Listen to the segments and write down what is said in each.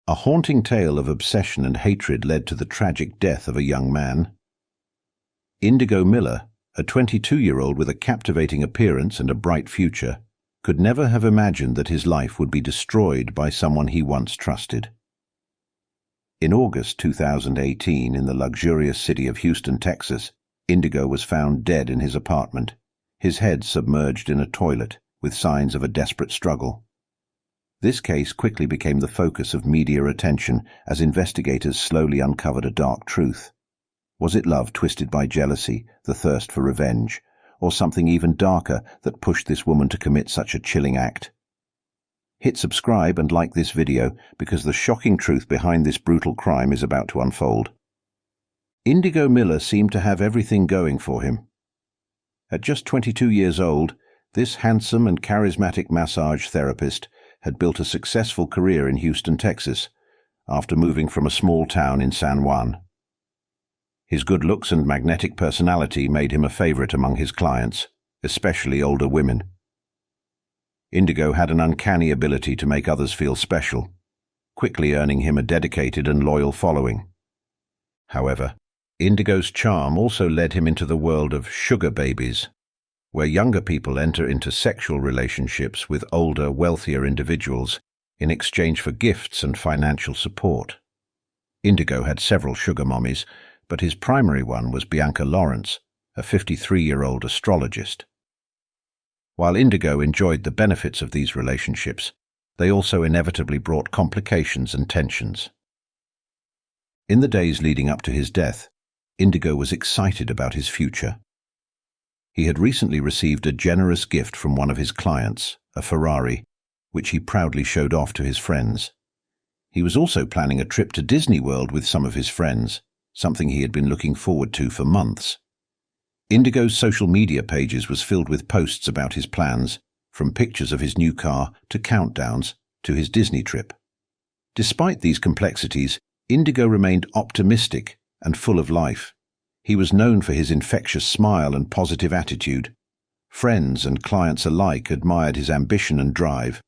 A haunting tale of obsession and hatred led to the tragic death of a young man. Indigo Miller, a 22-year-old with a captivating appearance and a bright future, could never have imagined that his life would be destroyed by someone he once trusted. In August 2018, in the luxurious city of Houston, Texas, Indigo was found dead in his apartment, his head submerged in a toilet, with signs of a desperate struggle. This case quickly became the focus of media attention as investigators slowly uncovered a dark truth. Was it love twisted by jealousy, the thirst for revenge, or something even darker that pushed this woman to commit such a chilling act? Hit subscribe and like this video because the shocking truth behind this brutal crime is about to unfold. Indigo Miller seemed to have everything going for him. At just 22 years old, this handsome and charismatic massage therapist had built a successful career in Houston, Texas, after moving from a small town in San Juan. His good looks and magnetic personality made him a favorite among his clients, especially older women. Indigo had an uncanny ability to make others feel special, quickly earning him a dedicated and loyal following. However, Indigo's charm also led him into the world of sugar babies, where younger people enter into sexual relationships with older, wealthier individuals in exchange for gifts and financial support. Indigo had several sugar mommies, but his primary one was Bianca, a 53-year-old astrologist. While Indigo enjoyed the benefits of these relationships, they also inevitably brought complications and tensions. In the days leading up to his death, Indigo was excited about his future. He had recently received a generous gift from one of his clients, a Ferrari, which he proudly showed off to his friends. He was also planning a trip to Disney World with some of his friends, something he had been looking forward to for months. Indigo's social media pages was filled with posts about his plans, from pictures of his new car to countdowns to his Disney trip. Despite these complexities, Indigo remained optimistic and full of life. He was known for his infectious smile and positive attitude. Friends and clients alike admired his ambition and drive.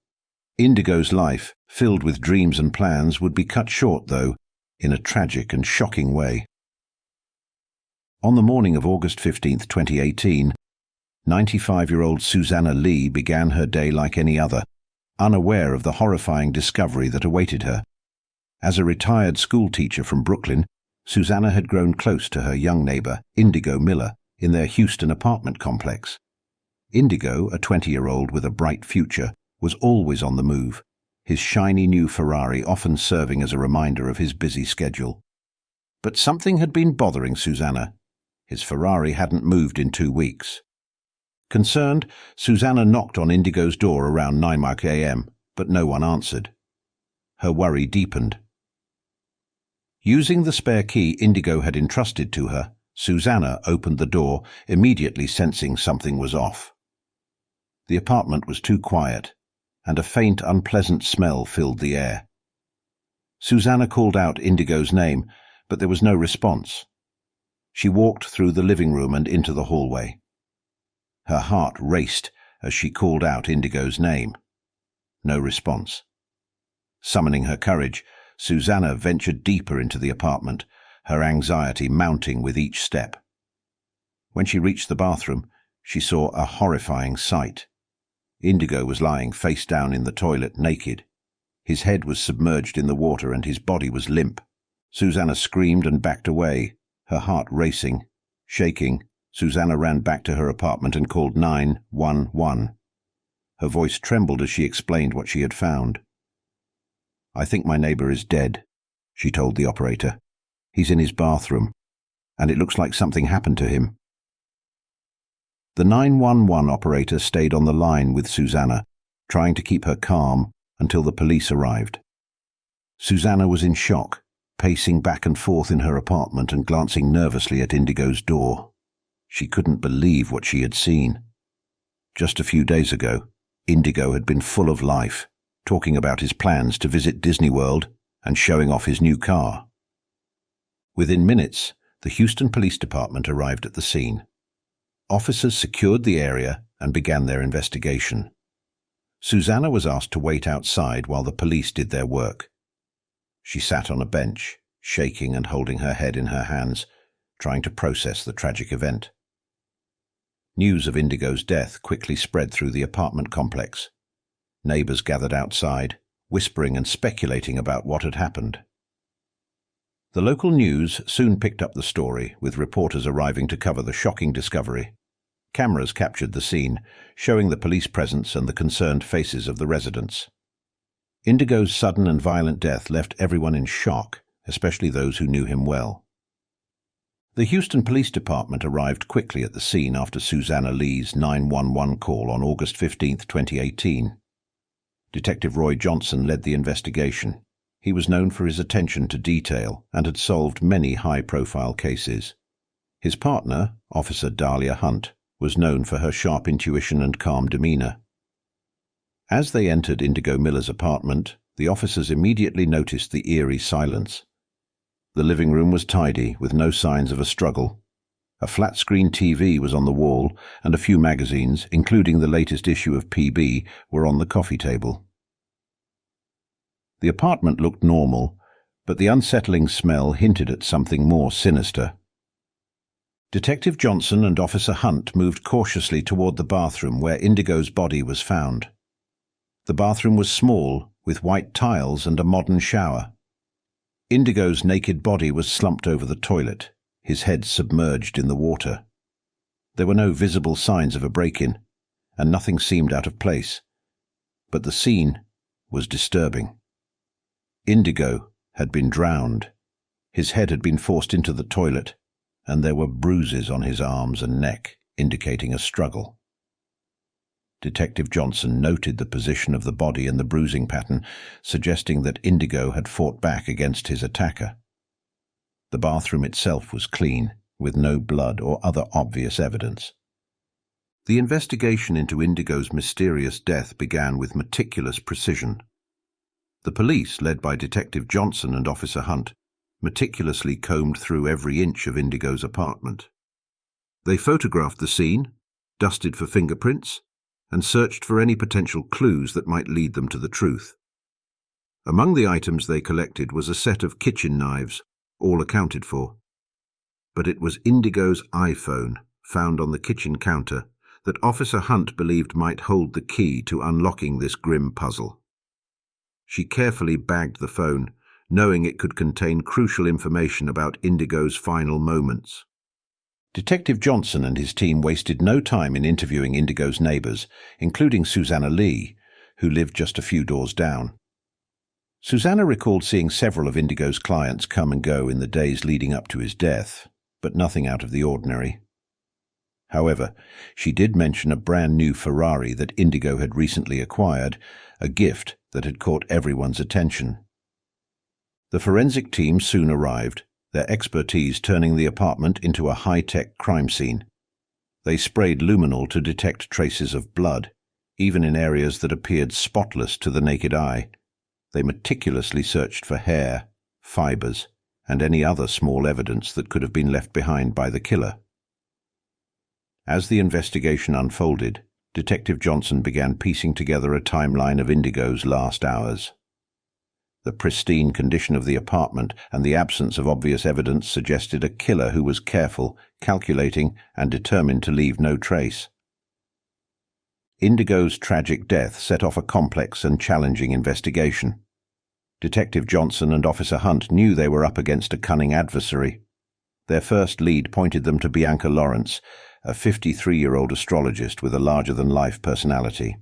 Indigo's life, filled with dreams and plans, would be cut short, though, in a tragic and shocking way. On the morning of August 15, 2018, 95-year-old Susanna Lee began her day like any other, unaware of the horrifying discovery that awaited her. As a retired schoolteacher from Brooklyn, Susanna had grown close to her young neighbor, Indigo Miller, in their Houston apartment complex. Indigo, a 20-year-old with a bright future, was always on the move, his shiny new Ferrari often serving as a reminder of his busy schedule. But something had been bothering Susanna. His Ferrari hadn't moved in 2 weeks. Concerned, Susanna knocked on Indigo's door around 9 a.m., but no one answered. Her worry deepened. Using the spare key Indigo had entrusted to her, Susanna opened the door, immediately sensing something was off. The apartment was too quiet, and a faint, unpleasant smell filled the air. Susanna called out Indigo's name, but there was no response. She walked through the living room and into the hallway. Her heart raced as she called out Indigo's name. No response. Summoning her courage, Susanna ventured deeper into the apartment, her anxiety mounting with each step. When she reached the bathroom, she saw a horrifying sight. Indigo was lying face down in the toilet, naked. His head was submerged in the water and his body was limp. Susanna screamed and backed away, her heart racing. Shaking, Susanna ran back to her apartment and called 911. Her voice trembled as she explained what she had found. "I think my neighbor is dead," she told the operator. "He's in his bathroom, and it looks like something happened to him." The 911 operator stayed on the line with Susanna, trying to keep her calm until the police arrived. Susanna was in shock, pacing back and forth in her apartment and glancing nervously at Indigo's door. She couldn't believe what she had seen. Just a few days ago, Indigo had been full of life, talking about his plans to visit Disney World and showing off his new car. Within minutes, the Houston Police Department arrived at the scene. Officers secured the area and began their investigation. Susanna was asked to wait outside while the police did their work. She sat on a bench, shaking and holding her head in her hands, trying to process the tragic event. News of Indigo's death quickly spread through the apartment complex. Neighbors gathered outside, whispering and speculating about what had happened. The local news soon picked up the story, with reporters arriving to cover the shocking discovery. Cameras captured the scene, showing the police presence and the concerned faces of the residents. Indigo's sudden and violent death left everyone in shock, especially those who knew him well. The Houston Police Department arrived quickly at the scene after Susanna Lee's 911 call on August 15, 2018. Detective Roy Johnson led the investigation. He was known for his attention to detail and had solved many high-profile cases. His partner, Officer Dahlia Hunt, was known for her sharp intuition and calm demeanor. As they entered Indigo Miller's apartment, the officers immediately noticed the eerie silence. The living room was tidy, with no signs of a struggle. A flat-screen TV was on the wall, and a few magazines, including the latest issue of PB, were on the coffee table. The apartment looked normal, but the unsettling smell hinted at something more sinister. Detective Johnson and Officer Hunt moved cautiously toward the bathroom where Indigo's body was found. The bathroom was small, with white tiles and a modern shower. Indigo's naked body was slumped over the toilet, his head submerged in the water. There were no visible signs of a break-in, and nothing seemed out of place. But the scene was disturbing. Indigo had been drowned. His head had been forced into the toilet, and there were bruises on his arms and neck, indicating a struggle. Detective Johnson noted the position of the body and the bruising pattern, suggesting that Indigo had fought back against his attacker. The bathroom itself was clean, with no blood or other obvious evidence. The investigation into Indigo's mysterious death began with meticulous precision. The police, led by Detective Johnson and Officer Hunt, meticulously combed through every inch of Indigo's apartment. They photographed the scene, dusted for fingerprints, and searched for any potential clues that might lead them to the truth. Among the items they collected was a set of kitchen knives, all accounted for. But it was Indigo's iPhone, found on the kitchen counter, that Officer Hunt believed might hold the key to unlocking this grim puzzle. She carefully bagged the phone, knowing it could contain crucial information about Indigo's final moments. Detective Johnson and his team wasted no time in interviewing Indigo's neighbors, including Susanna Lee, who lived just a few doors down. Susanna recalled seeing several of Indigo's clients come and go in the days leading up to his death, but nothing out of the ordinary. However, she did mention a brand new Ferrari that Indigo had recently acquired, a gift that had caught everyone's attention. The forensic team soon arrived, their expertise turning the apartment into a high-tech crime scene. They sprayed luminol to detect traces of blood, even in areas that appeared spotless to the naked eye. They meticulously searched for hair, fibers, and any other small evidence that could have been left behind by the killer. As the investigation unfolded, Detective Johnson began piecing together a timeline of Indigo's last hours. The pristine condition of the apartment and the absence of obvious evidence suggested a killer who was careful, calculating, and determined to leave no trace. Indigo's tragic death set off a complex and challenging investigation. Detective Johnson and Officer Hunt knew they were up against a cunning adversary. Their first lead pointed them to Bianca Lawrence, a 53-year-old astrologist with a larger-than-life personality.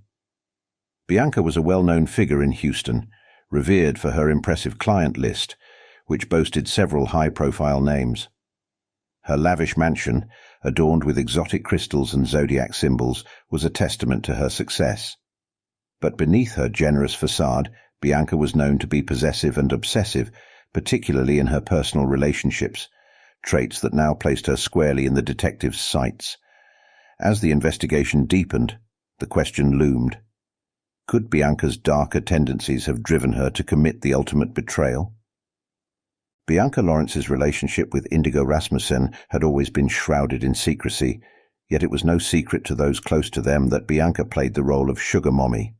Bianca was a well-known figure in Houston, revered for her impressive client list, which boasted several high-profile names. Her lavish mansion, adorned with exotic crystals and zodiac symbols, was a testament to her success. But beneath her generous facade, Bianca was known to be possessive and obsessive, particularly in her personal relationships, traits that now placed her squarely in the detective's sights. As the investigation deepened, the question loomed. Could Bianca's darker tendencies have driven her to commit the ultimate betrayal? Bianca Lawrence's relationship with Indigo Rasmussen had always been shrouded in secrecy, yet it was no secret to those close to them that Bianca played the role of sugar mommy,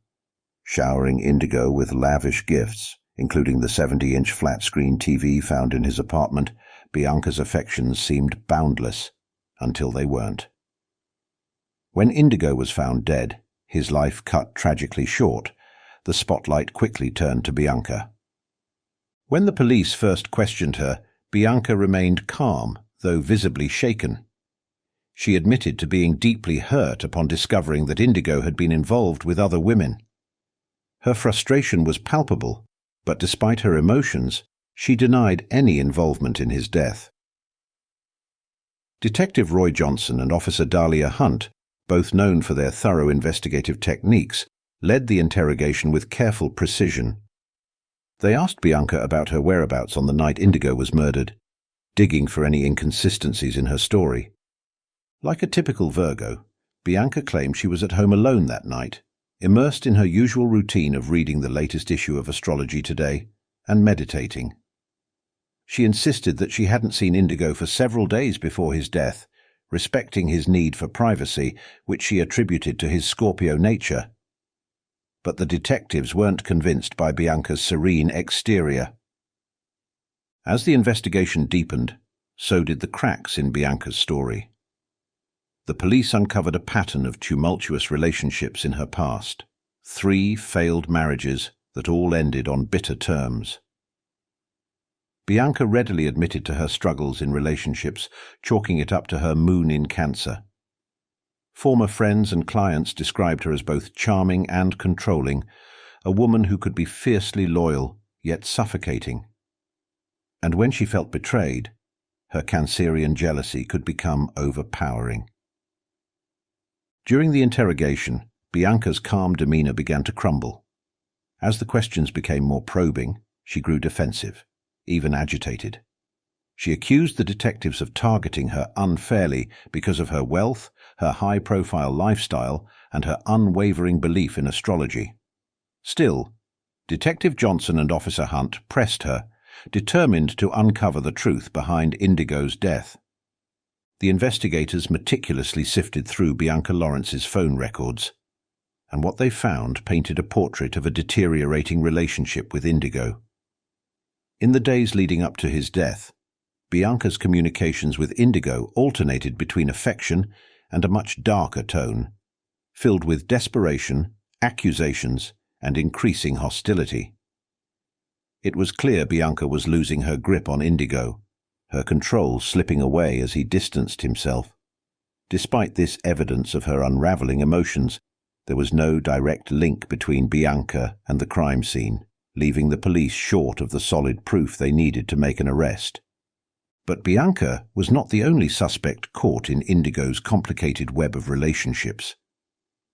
showering Indigo with lavish gifts, Including the 70-inch flat-screen TV found in his apartment, Bianca's affections seemed boundless, until they weren't. When Indigo was found dead, his life cut tragically short, the spotlight quickly turned to Bianca. When the police first questioned her, Bianca remained calm, though visibly shaken. She admitted to being deeply hurt upon discovering that Indigo had been involved with other women. Her frustration was palpable, but despite her emotions, she denied any involvement in his death. Detective Roy Johnson and Officer Dahlia Hunt, both known for their thorough investigative techniques, led the interrogation with careful precision. They asked Bianca about her whereabouts on the night Indigo was murdered, digging for any inconsistencies in her story. Like a typical Virgo, Bianca claimed she was at home alone that night, immersed in her usual routine of reading the latest issue of Astrology Today and meditating. She insisted that she hadn't seen Indigo for several days before his death, respecting his need for privacy, which she attributed to his Scorpio nature. But the detectives weren't convinced by Bianca's serene exterior. As the investigation deepened, so did the cracks in Bianca's story. The police uncovered a pattern of tumultuous relationships in her past, 3 failed marriages that all ended on bitter terms. Bianca readily admitted to her struggles in relationships, chalking it up to her moon in Cancer. Former friends and clients described her as both charming and controlling, a woman who could be fiercely loyal, yet suffocating. And when she felt betrayed, her Cancerian jealousy could become overpowering. During the interrogation, Bianca's calm demeanor began to crumble. As the questions became more probing, she grew defensive, even agitated. She accused the detectives of targeting her unfairly because of her wealth, her high-profile lifestyle, and her unwavering belief in astrology. Still, Detective Johnson and Officer Hunt pressed her, determined to uncover the truth behind Indigo's death. The investigators meticulously sifted through Bianca Lawrence's phone records, and what they found painted a portrait of a deteriorating relationship with Indigo. In the days leading up to his death, Bianca's communications with Indigo alternated between affection and a much darker tone, filled with desperation, accusations, and increasing hostility. It was clear Bianca was losing her grip on Indigo, her control slipping away as he distanced himself. Despite this evidence of her unraveling emotions, there was no direct link between Bianca and the crime scene, leaving the police short of the solid proof they needed to make an arrest. But Bianca was not the only suspect caught in Indigo's complicated web of relationships.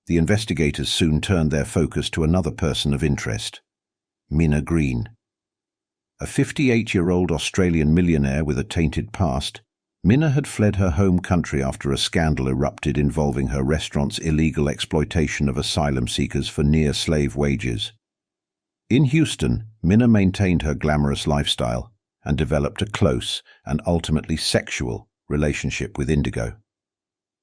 The investigators soon turned their focus to another person of interest, Mina Green. A 58-year-old Australian millionaire with a tainted past, Mina had fled her home country after a scandal erupted involving her restaurant's illegal exploitation of asylum seekers for near-slave wages. In Houston, Mina maintained her glamorous lifestyle and developed a close and ultimately sexual relationship with Indigo.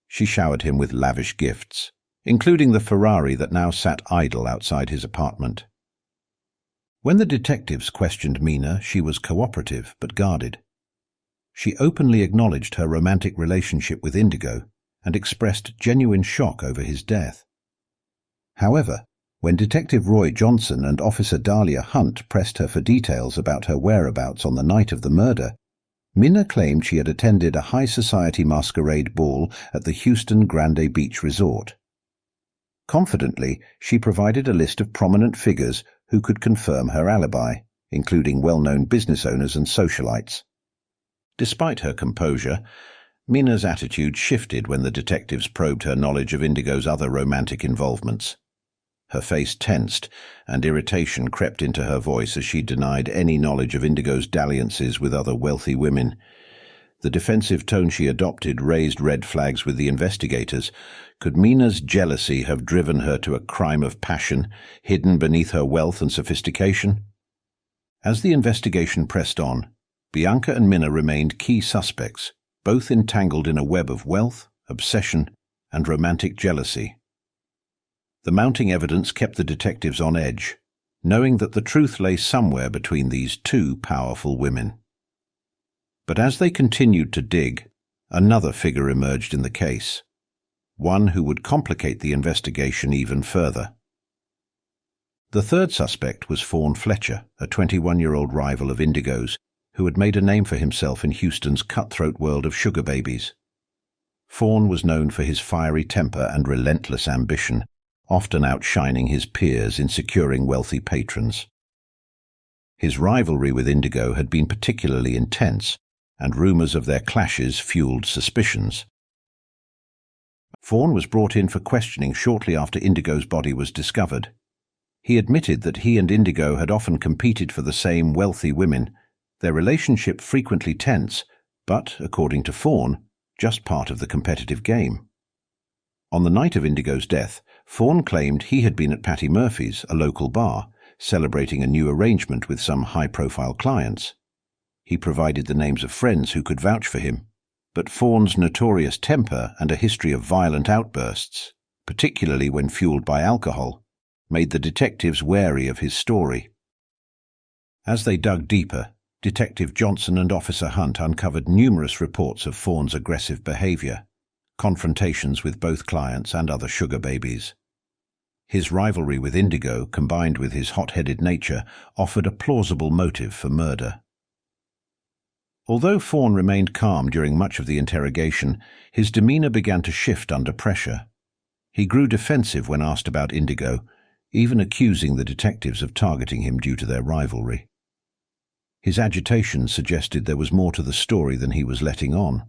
She showered him with lavish gifts, including the Ferrari that now sat idle outside his apartment. When the detectives questioned Mina, she was cooperative but guarded. She openly acknowledged her romantic relationship with Indigo and expressed genuine shock over his death. However, when Detective Roy Johnson and Officer Dahlia Hunt pressed her for details about her whereabouts on the night of the murder, Mina claimed she had attended a high-society masquerade ball at the Houston Grande Beach Resort. Confidently, she provided a list of prominent figures who could confirm her alibi, including well-known business owners and socialites. Despite her composure, Mina's attitude shifted when the detectives probed her knowledge of Indigo's other romantic involvements. Her face tensed, and irritation crept into her voice as she denied any knowledge of Indigo's dalliances with other wealthy women. The defensive tone she adopted raised red flags with the investigators. Could Mina's jealousy have driven her to a crime of passion, hidden beneath her wealth and sophistication? As the investigation pressed on, Bianca and Mina remained key suspects, both entangled in a web of wealth, obsession, and romantic jealousy. The mounting evidence kept the detectives on edge, knowing that the truth lay somewhere between these two powerful women. But as they continued to dig, another figure emerged in the case, one who would complicate the investigation even further. The third suspect was Fletcher, a 21-year-old rival of Indigo's, who had made a name for himself in Houston's cutthroat world of sugar babies. Fawn was known for his fiery temper and relentless ambition, often outshining his peers in securing wealthy patrons. His rivalry with Indigo had been particularly intense, and rumors of their clashes fueled suspicions. Fawn was brought in for questioning shortly after Indigo's body was discovered. He admitted that he and Indigo had often competed for the same wealthy women, their relationship frequently tense, but, according to Fawn, just part of the competitive game. On the night of Indigo's death, Fawn claimed he had been at Patty Murphy's, a local bar, celebrating a new arrangement with some high-profile clients. He provided the names of friends who could vouch for him, but Fawn's notorious temper and a history of violent outbursts, particularly when fueled by alcohol, made the detectives wary of his story. As they dug deeper, Detective Johnson and Officer Hunt uncovered numerous reports of Fawn's aggressive behavior, confrontations with both clients and other sugar babies. His rivalry with Indigo, combined with his hot-headed nature, offered a plausible motive for murder. Although Fawn remained calm during much of the interrogation, his demeanor began to shift under pressure. He grew defensive when asked about Indigo, even accusing the detectives of targeting him due to their rivalry. His agitation suggested there was more to the story than he was letting on.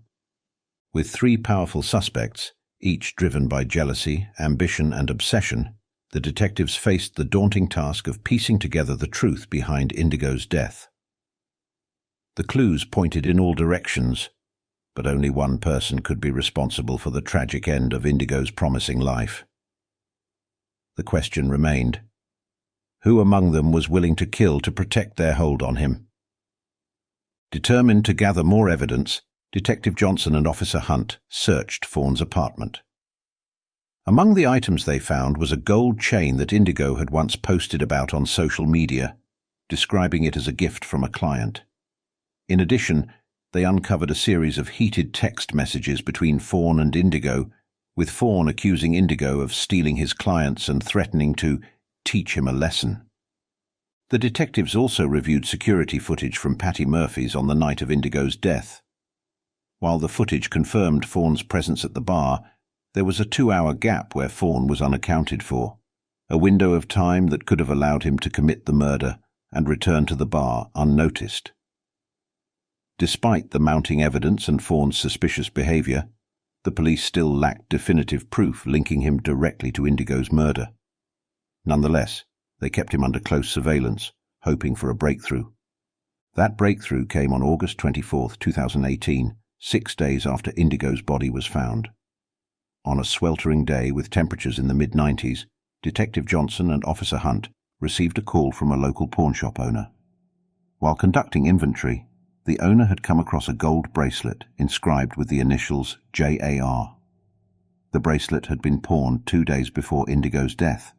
With three powerful suspects, each driven by jealousy, ambition, and obsession, the detectives faced the daunting task of piecing together the truth behind Indigo's death. The clues pointed in all directions, but only one person could be responsible for the tragic end of Indigo's promising life. The question remained: who among them was willing to kill to protect their hold on him? Determined to gather more evidence, Detective Johnson and Officer Hunt searched Fawn's apartment. Among the items they found was a gold chain that Indigo had once posted about on social media, describing it as a gift from a client. In addition, they uncovered a series of heated text messages between Fawn and Indigo, with Fawn accusing Indigo of stealing his clients and threatening to teach him a lesson. The detectives also reviewed security footage from Patty Murphy's on the night of Indigo's death. While the footage confirmed Fawn's presence at the bar, there was a 2-hour gap where Fawn was unaccounted for, a window of time that could have allowed him to commit the murder and return to the bar unnoticed. Despite the mounting evidence and Fawn's suspicious behavior, the police still lacked definitive proof linking him directly to Indigo's murder. Nonetheless, they kept him under close surveillance, hoping for a breakthrough. That breakthrough came on August 24, 2018, 6 days after Indigo's body was found. On a sweltering day with temperatures in the mid-90s, Detective Johnson and Officer Hunt received a call from a local pawnshop owner. While conducting inventory, the owner had come across a gold bracelet inscribed with the initials JAR. The bracelet had been pawned 2 days before Indigo's death.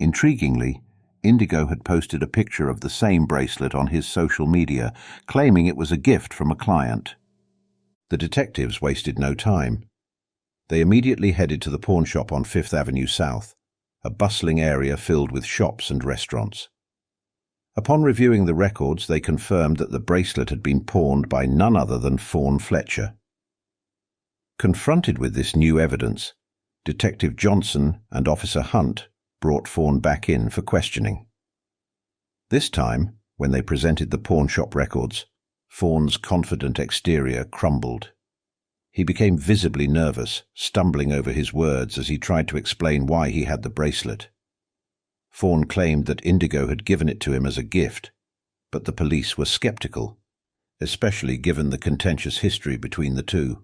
Intriguingly, Indigo had posted a picture of the same bracelet on his social media, claiming it was a gift from a client. The detectives wasted no time. They immediately headed to the pawnshop on 5th Avenue South, a bustling area filled with shops and restaurants. Upon reviewing the records, they confirmed that the bracelet had been pawned by none other than Fletcher. Confronted with this new evidence, Detective Johnson and Officer Hunt brought Fawn back in for questioning. This time, when they presented the pawnshop records, Fawn's confident exterior crumbled. He became visibly nervous, stumbling over his words as he tried to explain why he had the bracelet. Fawn claimed that Indigo had given it to him as a gift, but the police were skeptical, especially given the contentious history between the two.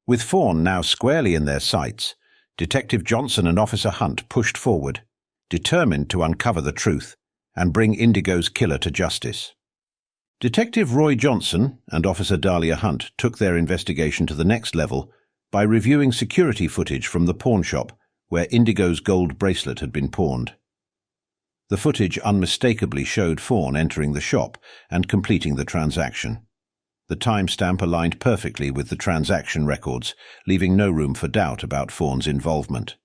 With Fawn now squarely in their sights, Detective Johnson and Officer Hunt pushed forward, determined to uncover the truth and bring Indigo's killer to justice. Detective Roy Johnson and Officer Dahlia Hunt took their investigation to the next level by reviewing security footage from the pawnshop where Indigo's gold bracelet had been pawned. The footage unmistakably showed Fawn entering the shop and completing the transaction. The timestamp aligned perfectly with the transaction records, leaving no room for doubt about Fawn's involvement.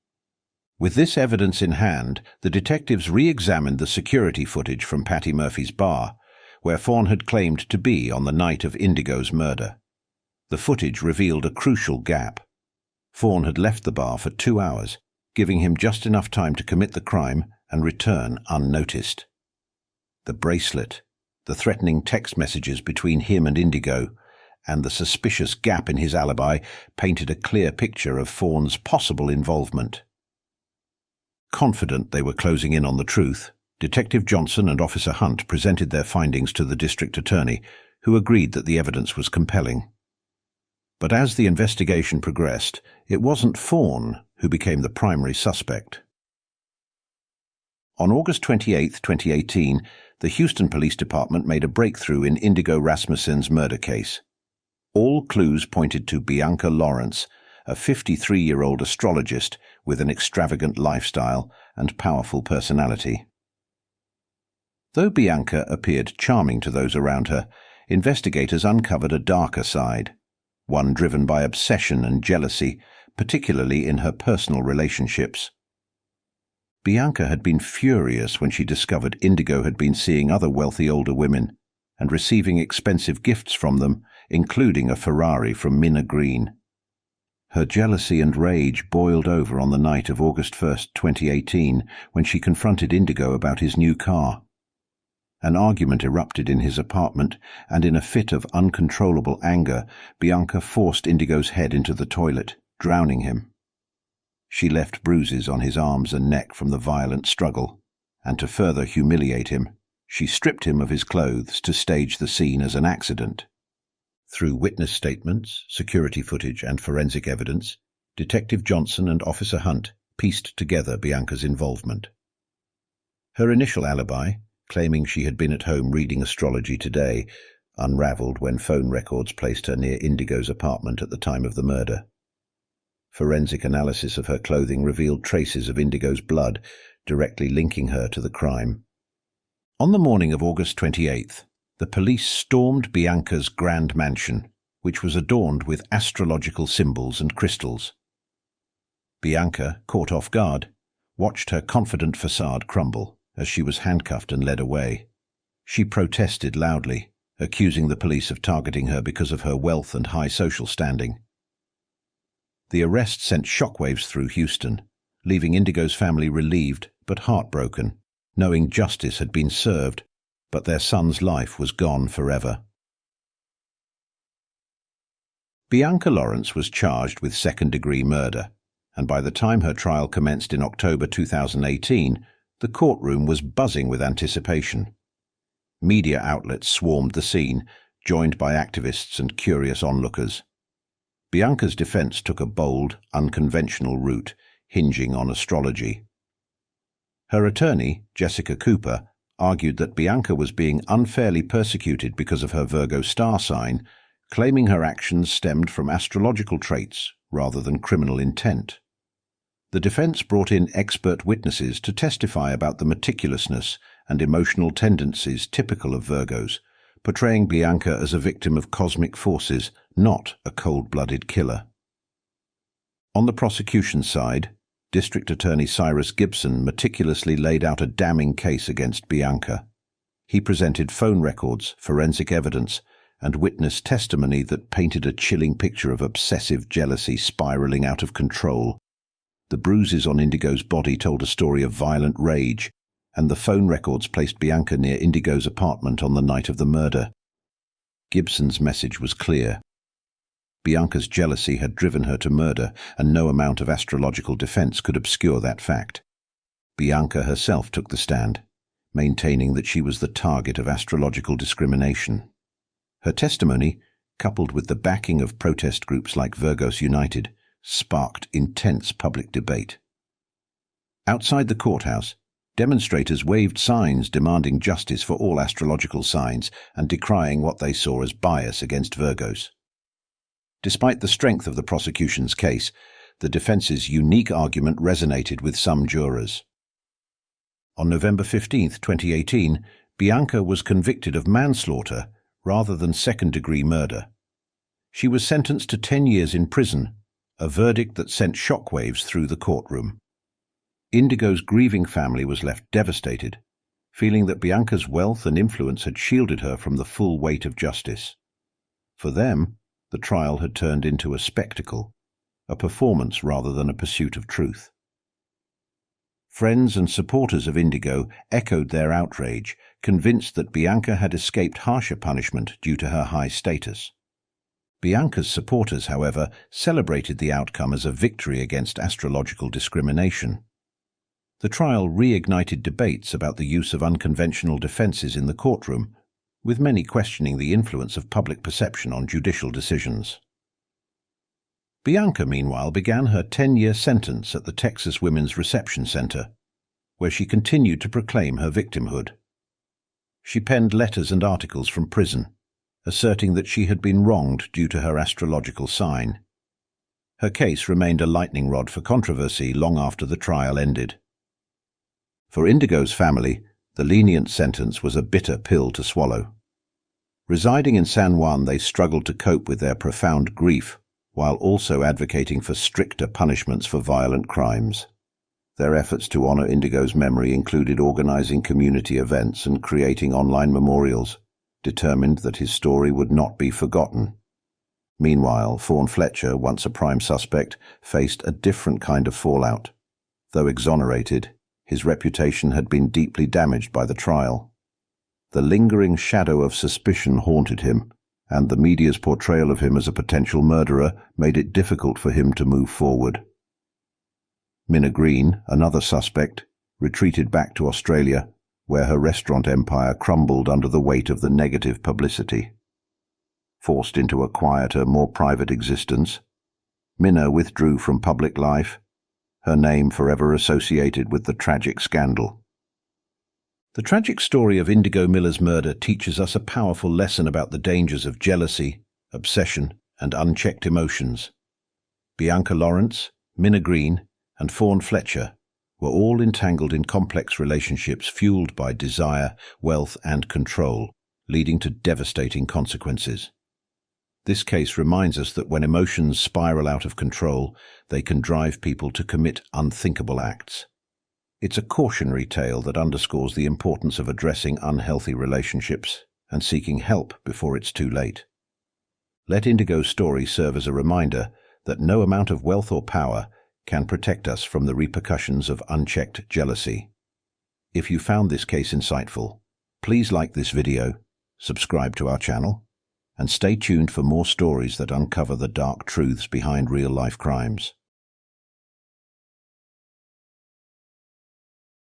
With this evidence in hand, the detectives re-examined the security footage from Patty Murphy's bar, where Fawn had claimed to be on the night of Indigo's murder. The footage revealed a crucial gap. Fawn had left the bar for 2 hours, giving him just enough time to commit the crime and return unnoticed. The bracelet, the threatening text messages between him and Indigo, and the suspicious gap in his alibi painted a clear picture of Fawn's possible involvement. Confident they were closing in on the truth, Detective Johnson and Officer Hunt presented their findings to the district attorney, who agreed that the evidence was compelling. But as the investigation progressed, it wasn't Fawn who became the primary suspect. On August 28, 2018, the Houston Police Department made a breakthrough in Indigo Rasmussen's murder case. All clues pointed to Bianca Lawrence, a 53-year-old astrologist with an extravagant lifestyle and powerful personality. Though Bianca appeared charming to those around her, investigators uncovered a darker side, one driven by obsession and jealousy, particularly in her personal relationships. Bianca had been furious when she discovered Indigo had been seeing other wealthy older women and receiving expensive gifts from them, including a Ferrari from Mina Green. Her jealousy and rage boiled over on the night of August 1, 2018, when she confronted Indigo about his new car. An argument erupted in his apartment, and in a fit of uncontrollable anger, Bianca forced Indigo's head into the toilet, drowning him. She left bruises on his arms and neck from the violent struggle, and to further humiliate him, she stripped him of his clothes to stage the scene as an accident. Through witness statements, security footage and forensic evidence, Detective Johnson and Officer Hunt pieced together Bianca's involvement. Her initial alibi, claiming she had been at home reading Astrology Today, unraveled when phone records placed her near Indigo's apartment at the time of the murder. Forensic analysis of her clothing revealed traces of Indigo's blood, directly linking her to the crime. On the morning of August 28th, the police stormed Bianca's grand mansion, which was adorned with astrological symbols and crystals. Bianca, caught off guard, watched her confident facade crumble as she was handcuffed and led away. She protested loudly, accusing the police of targeting her because of her wealth and high social standing. The arrest sent shockwaves through Houston, leaving Indigo's family relieved but heartbroken, knowing justice had been served, but their son's life was gone forever. Bianca Lawrence was charged with second-degree murder, and by the time her trial commenced in October 2018, the courtroom was buzzing with anticipation. Media outlets swarmed the scene, joined by activists and curious onlookers. Bianca's defense took a bold, unconventional route, hinging on astrology. Her attorney, Jessica Cooper, argued that Bianca was being unfairly persecuted because of her Virgo star sign, claiming her actions stemmed from astrological traits rather than criminal intent. The defense brought in expert witnesses to testify about the meticulousness and emotional tendencies typical of Virgos, portraying Bianca as a victim of cosmic forces, not a cold-blooded killer. On the prosecution side, District Attorney Cyrus Gibson meticulously laid out a damning case against Bianca. He presented phone records, forensic evidence, and witness testimony that painted a chilling picture of obsessive jealousy spiraling out of control. The bruises on Indigo's body told a story of violent rage, and the phone records placed Bianca near Indigo's apartment on the night of the murder. Gibson's message was clear. Bianca's jealousy had driven her to murder, and no amount of astrological defense could obscure that fact. Bianca herself took the stand, maintaining that she was the target of astrological discrimination. Her testimony, coupled with the backing of protest groups like Virgos United, sparked intense public debate. Outside the courthouse, demonstrators waved signs demanding justice for all astrological signs and decrying what they saw as bias against Virgos. Despite the strength of the prosecution's case, the defense's unique argument resonated with some jurors. On November 15, 2018, Bianca was convicted of manslaughter rather than second-degree murder. She was sentenced to 10 years in prison, a verdict that sent shockwaves through the courtroom. Indigo's grieving family was left devastated, feeling that Bianca's wealth and influence had shielded her from the full weight of justice. For them, the trial had turned into a spectacle, a performance rather than a pursuit of truth. Friends and supporters of Indigo echoed their outrage, convinced that Bianca had escaped harsher punishment due to her high status. Bianca's supporters, however, celebrated the outcome as a victory against astrological discrimination. The trial reignited debates about the use of unconventional defenses in the courtroom, with many questioning the influence of public perception on judicial decisions. Bianca, meanwhile, began her 10-year sentence at the Texas Women's Reception Center, where she continued to proclaim her victimhood. She penned letters and articles from prison, asserting that she had been wronged due to her astrological sign. Her case remained a lightning rod for controversy long after the trial ended. For Indigo's family, the lenient sentence was a bitter pill to swallow. Residing in San Juan, they struggled to cope with their profound grief, while also advocating for stricter punishments for violent crimes. Their efforts to honor Indigo's memory included organizing community events and creating online memorials, determined that his story would not be forgotten. Meanwhile, Fletcher, once a prime suspect, faced a different kind of fallout. Though exonerated, his reputation had been deeply damaged by the trial. The lingering shadow of suspicion haunted him, and the media's portrayal of him as a potential murderer made it difficult for him to move forward. Mina, another suspect, retreated back to Australia, where her restaurant empire crumbled under the weight of the negative publicity. Forced into a quieter, more private existence, Mina withdrew from public life, her name forever associated with the tragic scandal. The tragic story of Indigo Miller's murder teaches us a powerful lesson about the dangers of jealousy, obsession, and unchecked emotions. Bianca Lawrence, Mina, and Fletcher were all entangled in complex relationships fueled by desire, wealth, and control, leading to devastating consequences. This case reminds us that when emotions spiral out of control, they can drive people to commit unthinkable acts. It's a cautionary tale that underscores the importance of addressing unhealthy relationships and seeking help before it's too late. Let Indigo's story serve as a reminder that no amount of wealth or power can protect us from the repercussions of unchecked jealousy. If you found this case insightful, please like this video, subscribe to our channel, and stay tuned for more stories that uncover the dark truths behind real-life crimes.